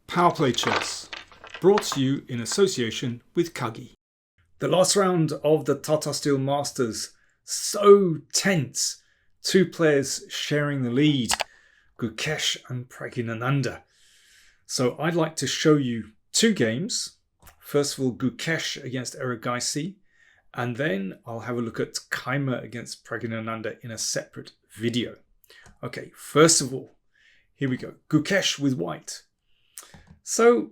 PowerPlay Chess, brought to you in association with Kagi. The last round of the Tata Steel Masters, so tense. Two players sharing the lead, Gukesh and Praggnanandhaa. So I'd like to show you two games. First of all, Gukesh against Erigaisi, and then I'll have a look at Keymer against Praggnanandhaa in a separate video. Okay, first of all, here we go. Gukesh with white. So,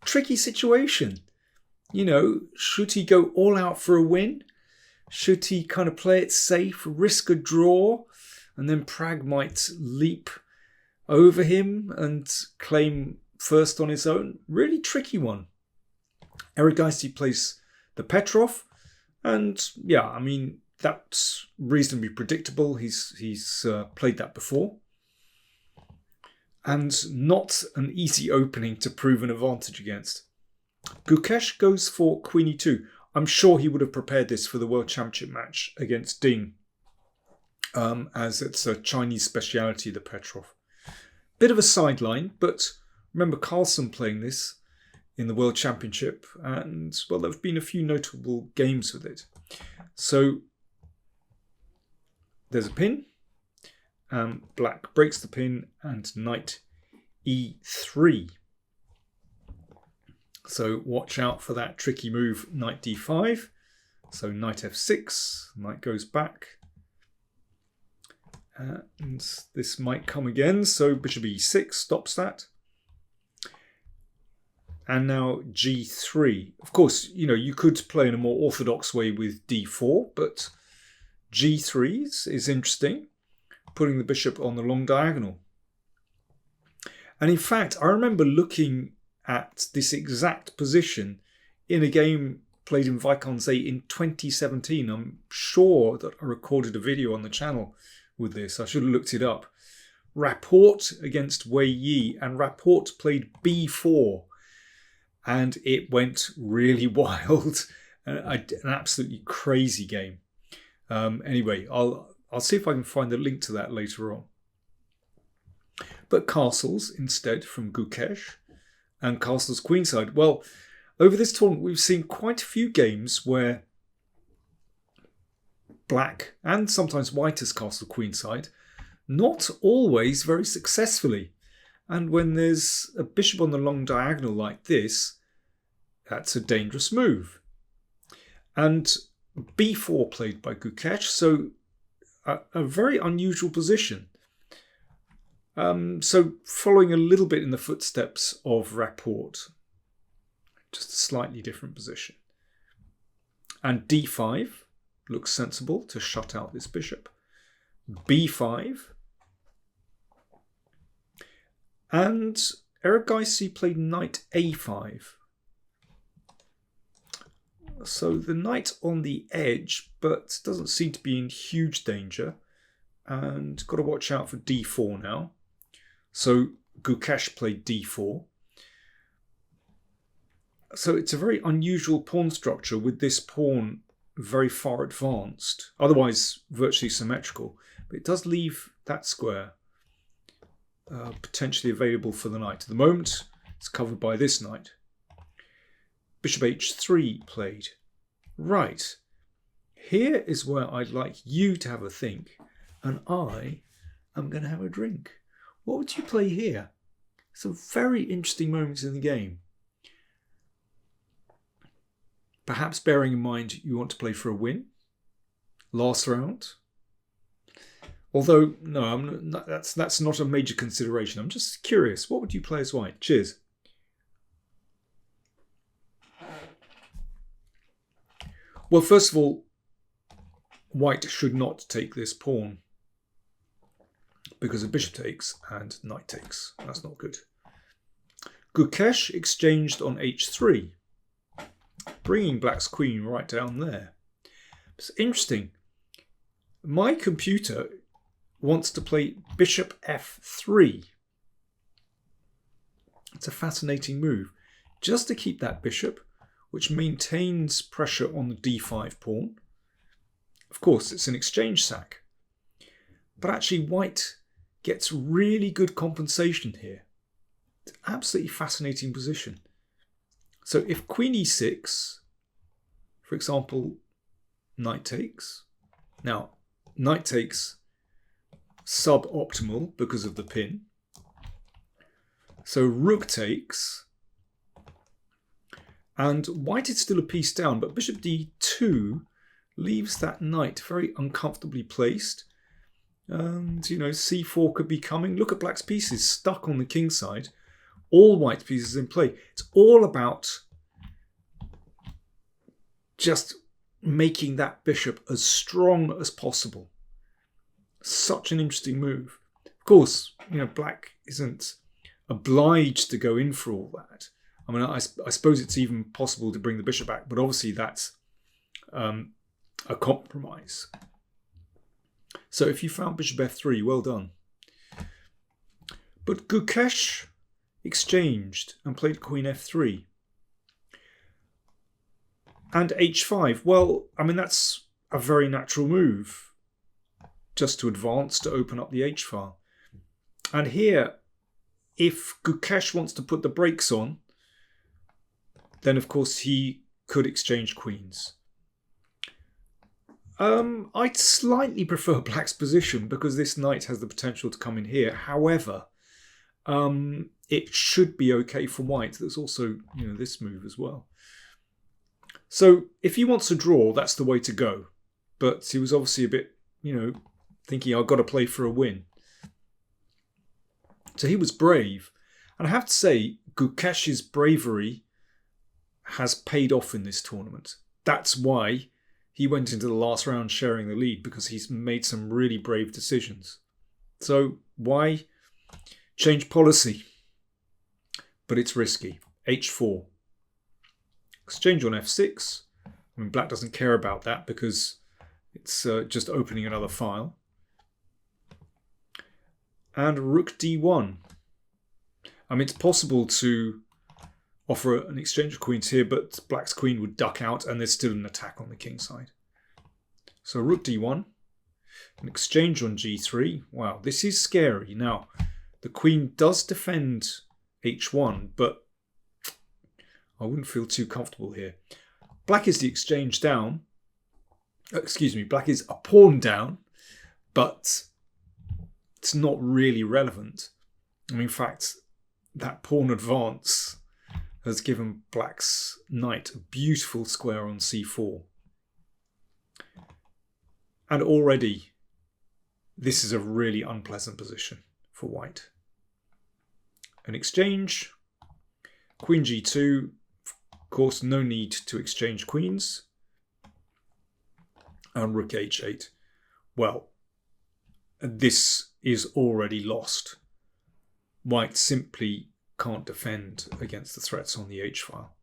tricky situation. You know, should he go all out for a win? Should he kind of play it safe, risk a draw, and then Prag might leap over him and claim first on his own? Really tricky one. Erigaisi plays the Petrov, and yeah, I mean, that's reasonably predictable. He's played that before. And not an easy opening to prove an advantage against. Gukesh goes for Queen e2. I'm sure he would have prepared this for the World Championship match against Ding, as it's a Chinese speciality, the Petrov. Bit of a sideline, but remember Carlsen playing this in the World Championship, and well, there have been a few notable games with it. So there's a pin. Black breaks the pin and knight e3. So watch out for that tricky move, knight d5. So knight f6, knight goes back. And this might come again, so bishop e6 stops that. And now g3. Of course, you know, you could play in a more orthodox way with d4, but g3 is interesting. Putting the bishop on the long diagonal. And in fact, I remember looking at this exact position in a game played in Viscount's-8 in 2017. I'm sure that I recorded a video on the channel with this. I should have looked it up. Rapport against Wei Yi, and Rapport played b4. And it went really wild. An absolutely crazy game. Anyway, I'll see if I can find the link to that later on. But castles instead from Gukesh, and castles queenside. Well, over this tournament we've seen quite a few games where black and sometimes white has castle queenside, not always very successfully. And when there's a bishop on the long diagonal like this, that's a dangerous move. And b4 played by Gukesh, so a very unusual position. So following a little bit in the footsteps of Rapport, just a slightly different position. And d5 looks sensible to shut out this bishop. b5. And Erigaisi played knight a5. So the knight on the edge, but doesn't seem to be in huge danger. And got to watch out for d4 now. So Gukesh played d4. So it's a very unusual pawn structure with this pawn very far advanced. Otherwise virtually symmetrical. But it does leave that square potentially available for the knight. At the moment it's covered by this knight. Bishop h3 played. Right. Here is where I'd like you to have a think, and I am going to have a drink. What would you play here? Some very interesting moments in the game. Perhaps bearing in mind you want to play for a win. Last round. Although, no, that's not a major consideration. I'm just curious. What would you play as white? Cheers. Well, first of all, white should not take this pawn because a bishop takes and knight takes. That's not good. Gukesh exchanged on h3, bringing black's queen right down there. It's interesting. My computer wants to play bishop f3. It's a fascinating move. Just to keep that bishop, which maintains pressure on the d5 pawn. Of course, it's an exchange sack. But actually, white gets really good compensation here. absolutely fascinating position. So if queen e6, for example, knight takes. Now, knight takes suboptimal because of the pin. So rook takes. And white is still a piece down, but bishop d2 leaves that knight very uncomfortably placed. And, c4 could be coming. Look at black's pieces stuck on the king side. All white pieces in play. It's all about just making that bishop as strong as possible. Such an interesting move. Of course, black isn't obliged to go in for all that. I mean, I suppose it's even possible to bring the bishop back, but obviously that's a compromise. So if you found bishop f3, well done. But Gukesh exchanged and played queen f3. And h5, well, I mean, that's a very natural move, just to advance, to open up the h-file. And here, if Gukesh wants to put the brakes on, then of course he could exchange queens. I'd slightly prefer black's position because this knight has the potential to come in here. However, it should be okay for white. There's also, this move as well. So if he wants to draw, that's the way to go. But he was obviously a bit, thinking I've got to play for a win. So he was brave. And I have to say, Gukesh's bravery has paid off in this tournament. That's why he went into the last round sharing the lead, because he's made some really brave decisions. So why change policy? But it's risky. h4. Exchange on f6. I mean, black doesn't care about that because it's just opening another file. And rook d1. I mean, it's possible to offer an exchange of queens here, but black's queen would duck out and there's still an attack on the king side. So rook d1, an exchange on g3. Wow, this is scary. Now, the queen does defend h1, but I wouldn't feel too comfortable here. Black is the exchange down. Excuse me, black is a pawn down, but it's not really relevant. I mean, in fact, that pawn advance has given black's knight a beautiful square on c4. And already, this is a really unpleasant position for white. An exchange, queen g2, of course, no need to exchange queens. And rook h8. Well, this is already lost. White simply can't defend against the threats on the h-file.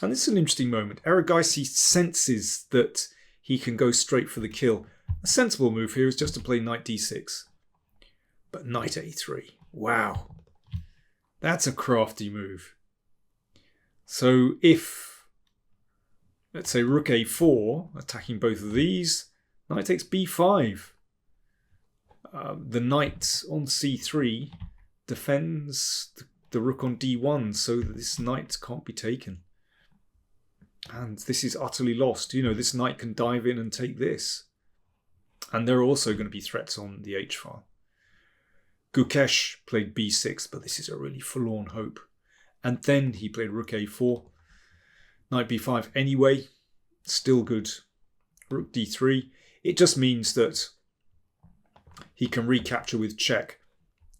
And this is an interesting moment. Erigaisi senses that he can go straight for the kill. A sensible move here is just to play knight d6. But knight a3. Wow. That's a crafty move. So if, let's say, rook a4, attacking both of these, knight takes b5. The knight on c3 defends the rook on d1 so that this knight can't be taken. And this is utterly lost. This knight can dive in and take this. And there are also going to be threats on the h-file. Gukesh played b6, but this is a really forlorn hope. And then he played rook a4. Knight b5 anyway. Still good. Rook d3. It just means that he can recapture with check.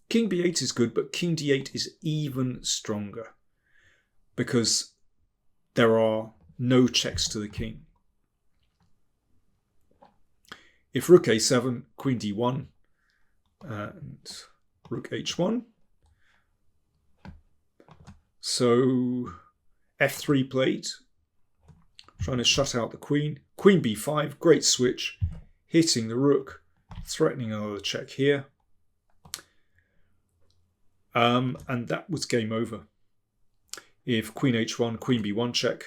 King b8 is good, but king d8 is even stronger because there are no checks to the king. If rook a7, queen d1, and rook h1. So f3 played, trying to shut out the queen. Queen b5, great switch, hitting the rook, threatening another check here. And that was game over. If queen h1, queen b1 check,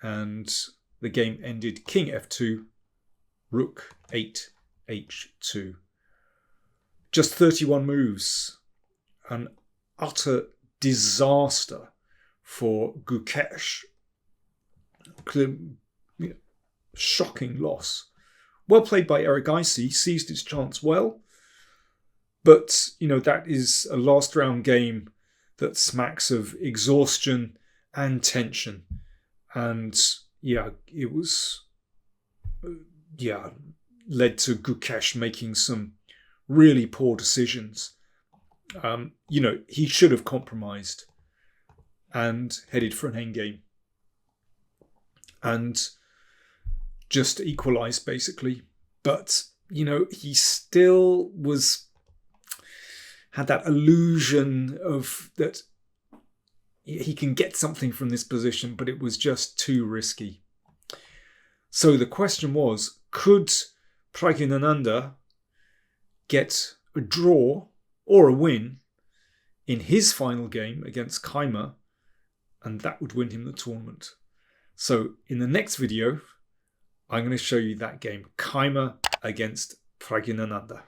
and the game ended king f2, rook 8 h2. Just 31 moves, and utter disaster for Gukesh. Shocking loss. Well played by Erigaisi, seized his chance well. But, that is a last round game that smacks of exhaustion and tension. And, it was, led to Gukesh making some really poor decisions. He should have compromised and headed for an endgame. And just equalised, basically. But, he still had that illusion of that he can get something from this position, but it was just too risky. So the question was, could Pragyanananda get a draw or a win in his final game against Keymer, and that would win him the tournament? So in the next video, I'm going to show you that game, Keymer against Pragyanananda.